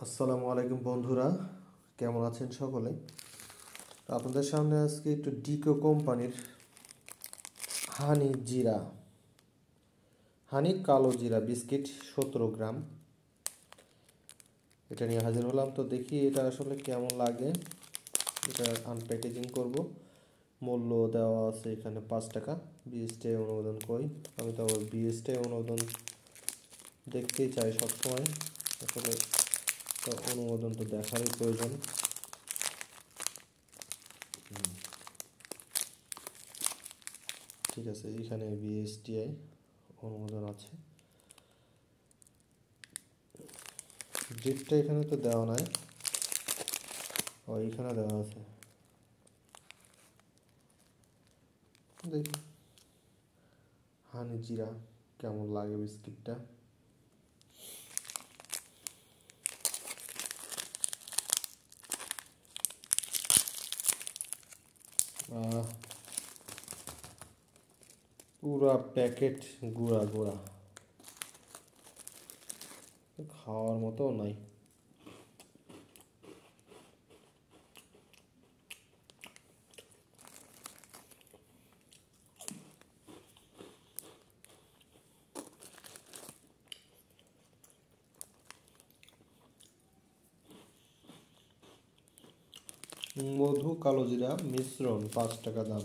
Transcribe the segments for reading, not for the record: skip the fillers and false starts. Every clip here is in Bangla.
আসসালামু আলাইকুম বন্ধুরা, কেমন আছেন সকলে? আপনাদের সামনে আজকে একটু ডিকো কোম্পানির হানি কালো জিরা বিস্কিট 17 গ্রাম এটা নিয়ে হাজির হলাম। তো দেখি এটা আসলে কেমন লাগে। এটা আনপ্যাকেজিং করব। মূল্য দেওয়া আছে এখানে 5 টাকা। বিএসটিআই অনুমোদন কই? আমি তো আবার বিএসটিআই অনুমোদন দেখতেই চাই সবসময়। আসলে তো অনুমোদন তো দেখারই প্রয়োজন। ঠিক আছে, এখানে বিএসটিআই অনুমোদন আছে। ডেটটা এখানে তো দেওয়া নাই, এখানে দেওয়া আছে। দেখি হানি জিরা কেমন লাগে বিস্কিটটা। পুরা প্যাকেট গুঁড়া গুঁড়া, খাওয়ার মতো নাই। মধু কালো জিরা মিশ্রণ 5 টাকা দাম।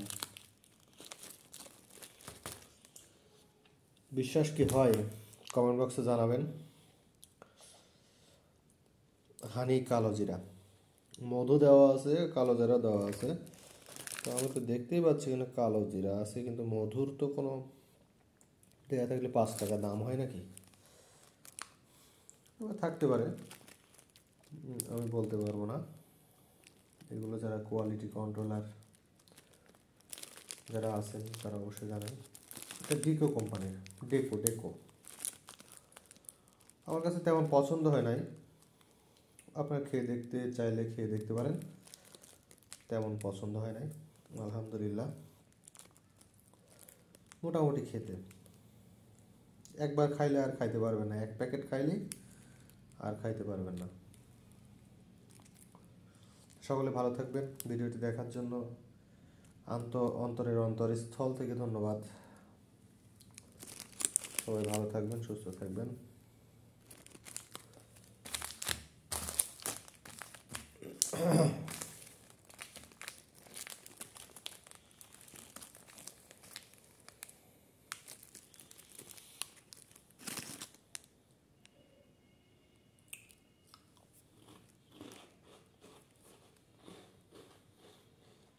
বিশ্বাস কি হয়? কমেন্ট বক্সে জানাবেন। হানি কালো জিরা, মধু দেওয়া আছে, কালো জিরা দেওয়া আছে। তো আমি তো দেখতেই পাচ্ছি এখানে কালো জিরা আছে, কিন্তু মধুর তো কোনো দেওয়া থাকলে 5 টাকা দাম হয় নাকি? থাকতে পারে, আমি বলতে পারবো না। এগুলো যারা কোয়ালিটি কন্ট্রোলার যারা আছেন তারা অবশ্যই জানেন। এটা ডিকো কোম্পানির, ডেকো। আমার কাছে তেমন পছন্দ হয় নাই। আপনারা খেয়ে দেখতে চাইলে খেয়ে দেখতে পারেন। তেমন পছন্দ হয় নাই, আলহামদুলিল্লাহ। মোটামুটি খেতে একবার খাইলে আর খাইতে পারবেন না, 1 প্যাকেট খাইলেই আর খাইতে পারবেন না। সকলে ভালো থাকবেন। ভিডিওটি দেখার জন্য অন্তরের অন্তরস্থল থেকে ধন্যবাদ। সবাই ভালো থাকবেন, সুস্থ থাকবেন।